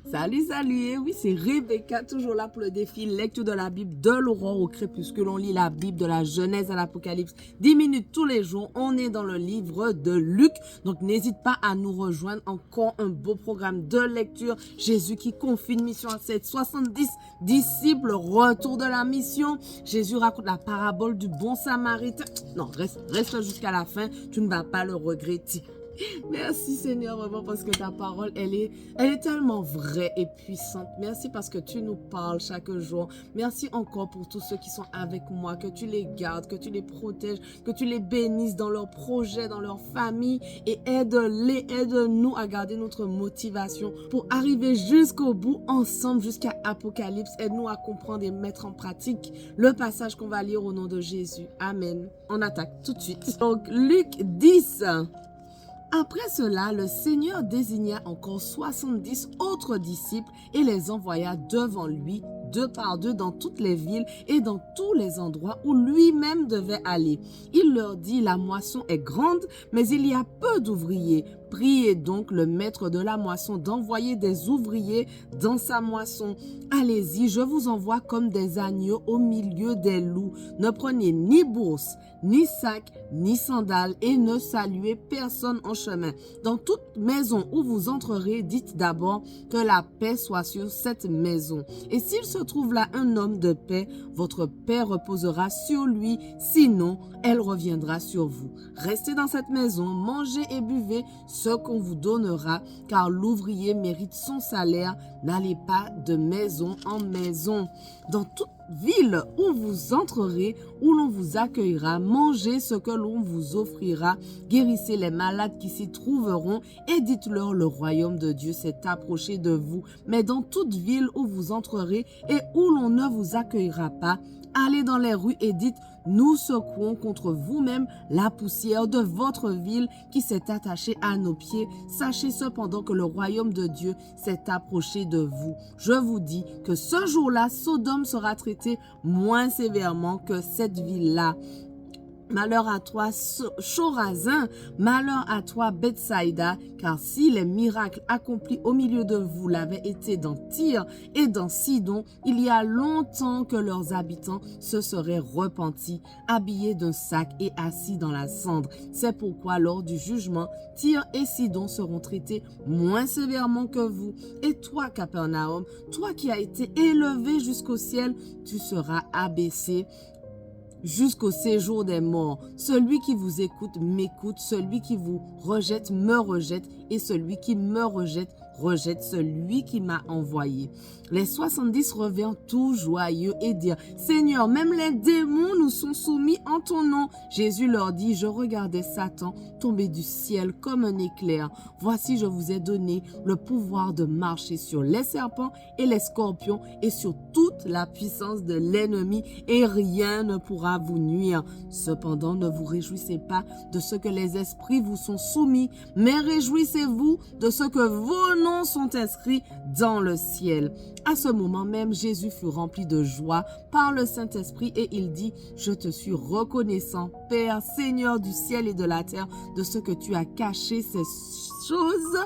Salut, salut, et oui, c'est Rebecca, toujours là pour le défi lecture de la Bible de l'aurore au crépuscule. On lit la Bible de la Genèse à l'Apocalypse, 10 minutes tous les jours. On est dans le livre de Luc, donc n'hésite pas à nous rejoindre. Encore un beau programme de lecture. Jésus qui confie une mission à ses 70 disciples, retour de la mission. Jésus raconte la parabole du bon samaritain. Non, reste jusqu'à la fin, tu ne vas pas le regretter. Merci Seigneur, vraiment, parce que ta parole, elle est tellement vraie et puissante. Merci parce que tu nous parles chaque jour. Merci encore pour tous ceux qui sont avec moi, que tu les gardes, que tu les protèges, que tu les bénisses dans leurs projets, dans leur famille et aide-nous à garder notre motivation pour arriver jusqu'au bout ensemble, jusqu'à Apocalypse. Aide-nous à comprendre et mettre en pratique le passage qu'on va lire au nom de Jésus. Amen. On attaque tout de suite. Donc, Luc 10. Après cela, le Seigneur désigna encore 70 autres disciples et les envoya devant lui, deux par deux, dans toutes les villes et dans tous les endroits où lui-même devait aller. Il leur dit, la moisson est grande, mais il y a peu d'ouvriers. Priez donc le maître de la moisson d'envoyer des ouvriers dans sa moisson. Allez-y, je vous envoie comme des agneaux au milieu des loups. Ne prenez ni bourse, ni sac, ni sandales et ne saluez personne en chemin. Dans toute maison où vous entrerez, dites d'abord que la paix soit sur cette maison. Et s'il se trouve là un homme de paix, votre paix reposera sur lui, sinon elle reviendra sur vous. Restez dans cette maison, mangez et buvez ce qu'on vous donnera, car l'ouvrier mérite son salaire. N'allez pas de maison en maison. Dans toute ville où vous entrerez, où l'on vous accueillera, mangez ce que l'on vous offrira, guérissez les malades qui s'y trouveront et dites-leur le royaume de Dieu s'est approché de vous. Mais dans toute ville où vous entrerez et où l'on ne vous accueillera pas, allez dans les rues et dites, nous secouons contre vous-même la poussière de votre ville qui s'est attachée à nos pieds. Sachez cependant que le royaume de Dieu s'est approché de vous. Je vous dis que ce jour-là, Sodome sera traité moins sévèrement que cette ville-là. Malheur à toi, Chorazin, malheur à toi, Bethsaïda, car si les miracles accomplis au milieu de vous l'avaient été dans Tyr et dans Sidon, il y a longtemps que leurs habitants se seraient repentis, habillés d'un sac et assis dans la cendre. C'est pourquoi lors du jugement, Tyr et Sidon seront traités moins sévèrement que vous. Et toi, Capernaum, toi qui as été élevé jusqu'au ciel, tu seras abaissé jusqu'au séjour des morts. Celui qui vous écoute m'écoute, celui qui vous rejette me rejette, et celui qui me rejette rejette celui qui m'a envoyé. Les 70 revinrent tout joyeux et dirent, Seigneur, même les démons nous sont soumis en ton nom. Jésus leur dit, je regardais Satan tomber du ciel comme un éclair. Voici, je vous ai donné le pouvoir de marcher sur les serpents et les scorpions et sur toute la puissance de l'ennemi, et rien ne pourra vous nuire. Cependant, ne vous réjouissez pas de ce que les esprits vous sont soumis, mais réjouissez-vous de ce que vos noms sont inscrits dans le ciel. À ce moment même, Jésus fut rempli de joie par le Saint-Esprit et il dit, je te suis reconnaissant, Père, Seigneur du ciel et de la terre, de ce que tu as caché ces choses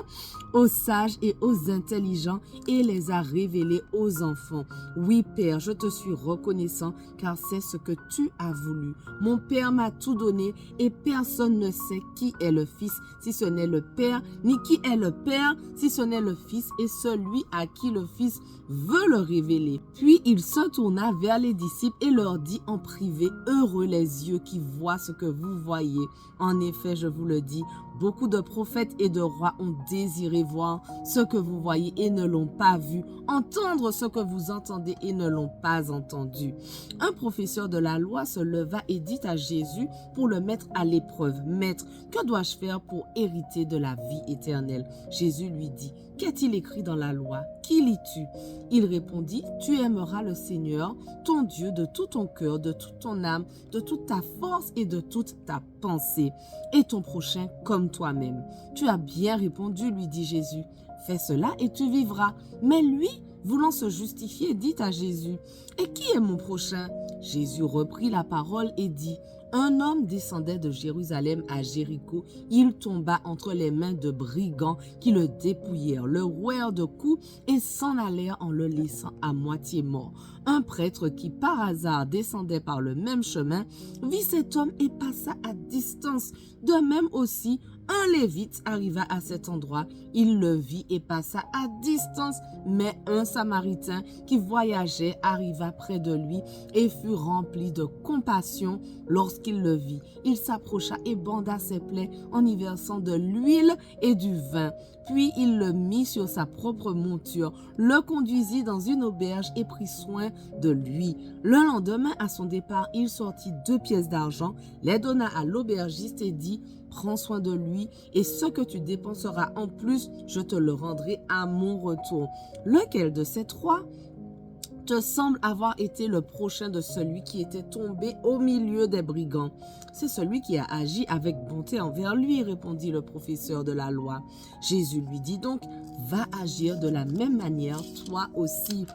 aux sages et aux intelligents et les a révélés aux enfants. Oui, Père, je te suis reconnaissant car c'est ce que tu as voulu. Mon Père m'a tout donné et personne ne sait qui est le Fils si ce n'est le Père, ni qui est le Père si ce n'est le Fils et celui à qui le Fils veut le révéler. Puis il se tourna vers les disciples et leur dit en privé, heureux les yeux qui voient ce que vous voyez. En effet, je vous le dis, beaucoup de prophètes et de rois ont désiré voir ce que vous voyez et ne l'ont pas vu, entendre ce que vous entendez et ne l'ont pas entendu. Un professeur de la loi se leva et dit à Jésus pour le mettre à l'épreuve, Maître, que dois-je faire pour hériter de la vie éternelle? Jésus lui dit, qu'est-il écrit dans la loi? Qui lis-tu? Il répondit, tu aimeras le Seigneur, ton Dieu, de tout ton cœur, de toute ton âme, de toute ta force et de toute ta pensée, et ton prochain comme toi-même. Tu as bien répondu, lui dit Jésus. Fais cela et tu vivras. Mais lui, voulant se justifier, dit à Jésus, et qui est mon prochain? Jésus reprit la parole et dit, Un homme descendait de Jérusalem à Jéricho. Il tomba entre les mains de brigands qui le dépouillèrent, le rouèrent de coups et s'en allèrent en le laissant à moitié mort. Un prêtre qui par hasard descendait par le même chemin vit cet homme et passa à distance. De même aussi, un lévite arriva à cet endroit, il le vit et passa à distance, mais un samaritain qui voyageait arriva près de lui et fut rempli de compassion lorsqu'il le vit. Il s'approcha et banda ses plaies en y versant de l'huile et du vin. Puis il le mit sur sa propre monture, le conduisit dans une auberge et prit soin de lui. Le lendemain, à son départ, il sortit 2 pièces d'argent, les donna à l'aubergiste et dit: prends soin de lui et ce que tu dépenseras en plus, je te le rendrai à mon retour. Lequel de ces 3 te semble avoir été le prochain de celui qui était tombé au milieu des brigands? C'est celui qui a agi avec bonté envers lui, répondit le professeur de la loi. Jésus lui dit donc: va agir de la même manière toi aussi.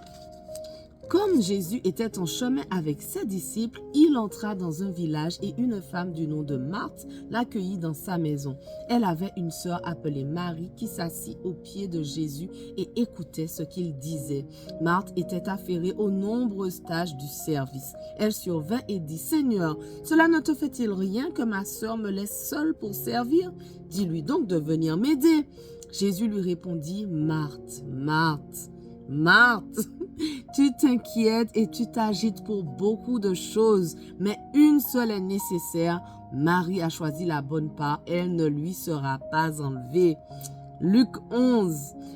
Comme Jésus était en chemin avec ses disciples, il entra dans un village et une femme du nom de Marthe l'accueillit dans sa maison. Elle avait une sœur appelée Marie qui s'assit aux pieds de Jésus et écoutait ce qu'il disait. Marthe était affairée aux nombreuses tâches du service. Elle survint et dit: Seigneur, cela ne te fait-il rien que ma sœur me laisse seule pour servir? Dis-lui donc de venir m'aider. Jésus lui répondit: Marthe, Marthe, Marthe, tu t'inquiètes et tu t'agites pour beaucoup de choses, mais une seule est nécessaire. Marie a choisi la bonne part, elle ne lui sera pas enlevée. Luc 11.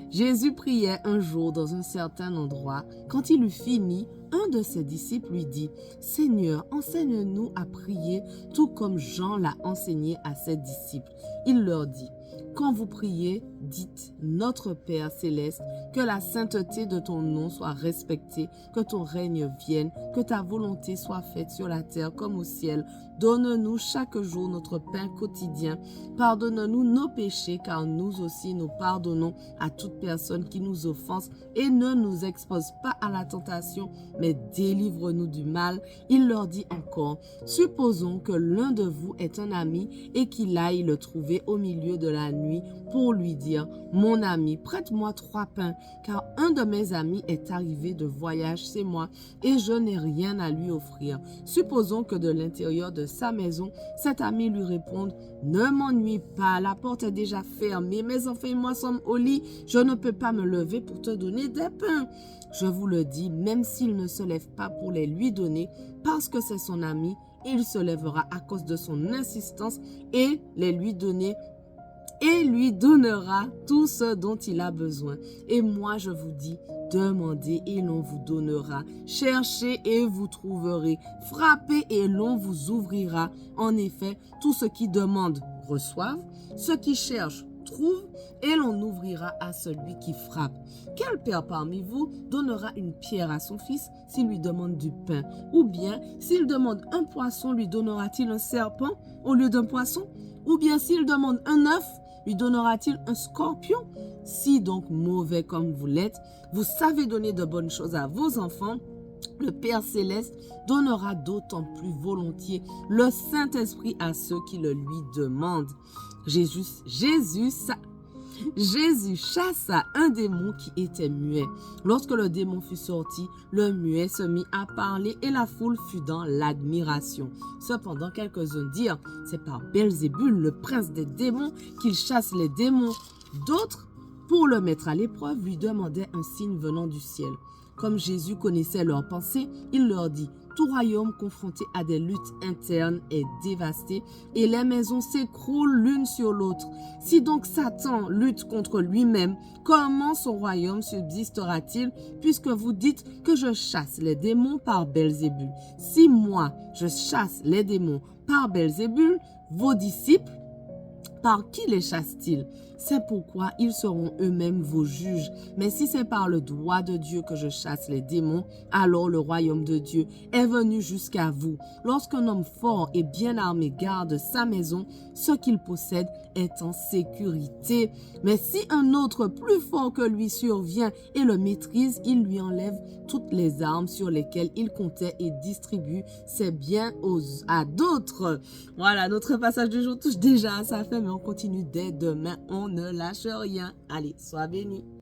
Jésus priait un jour dans un certain endroit. Quand il eut fini, un de ses disciples lui dit: Seigneur, enseigne-nous à prier, tout comme Jean l'a enseigné à ses disciples. Il leur dit: quand vous priez, dites: Notre Père céleste, que la sainteté de ton nom soit respectée, que ton règne vienne, que ta volonté soit faite sur la terre comme au ciel. Donne-nous chaque jour notre pain quotidien. Pardonne-nous nos péchés, car nous aussi nous pardonnons à toute personne qui nous offense, et ne nous expose pas à la tentation, mais délivre-nous du mal. Il leur dit encore: supposons que l'un de vous est un ami et qu'il aille le trouver au milieu de la nuit pour lui dire: mon ami, prête-moi 3 pains, car un de mes amis est arrivé de voyage chez moi et je n'ai rien à lui offrir. Supposons que de l'intérieur de sa maison, cet ami lui réponde: ne m'ennuie pas, la porte est déjà fermée, mes enfants et moi sommes au lit, je ne peux pas me lever pour te donner des pains. Je vous le dis, même s'il ne se lève pas pour les lui donner, parce que c'est son ami, il se lèvera à cause de son insistance et les lui donner et lui donnera tout ce dont il a besoin. Et moi, je vous dis, demandez et l'on vous donnera. Cherchez et vous trouverez. Frappez et l'on vous ouvrira. En effet, tous ceux qui demandent reçoivent, ceux qui cherchent trouvent, et l'on ouvrira à celui qui frappe. Quel père parmi vous donnera une pierre à son fils s'il lui demande du pain? Ou bien, s'il demande un poisson, lui donnera-t-il un serpent au lieu d'un poisson? Ou bien, s'il demande un œuf, lui donnera-t-il un scorpion? Si donc mauvais comme vous l'êtes, vous savez donner de bonnes choses à vos enfants, le Père Céleste donnera d'autant plus volontiers le Saint-Esprit à ceux qui le lui demandent. Jésus chassa un démon qui était muet. Lorsque le démon fut sorti, le muet se mit à parler et la foule fut dans l'admiration. Cependant, quelques-uns dirent: c'est par Belzébul, le prince des démons, qu'il chasse les démons. D'autres, pour le mettre à l'épreuve, lui demandaient un signe venant du ciel. Comme Jésus connaissait leurs pensées, il leur dit: tout royaume confronté à des luttes internes est dévasté et les maisons s'écroulent l'une sur l'autre. Si donc Satan lutte contre lui-même, comment son royaume subsistera-t-il, puisque vous dites que je chasse les démons par Belzébul? Si moi, je chasse les démons par Belzébul, vos disciples, par qui les chassent-ils? C'est pourquoi ils seront eux-mêmes vos juges. Mais si c'est par le droit de Dieu que je chasse les démons, alors le royaume de Dieu est venu jusqu'à vous. Lorsqu'un homme fort et bien armé garde sa maison, ce qu'il possède est en sécurité. Mais si un autre plus fort que lui survient et le maîtrise, il lui enlève toutes les armes sur lesquelles il comptait et distribue ses biens à d'autres. Voilà, notre passage du jour touche déjà à sa fin, mais on continue dès demain. On ne lâche rien. Allez, sois béni.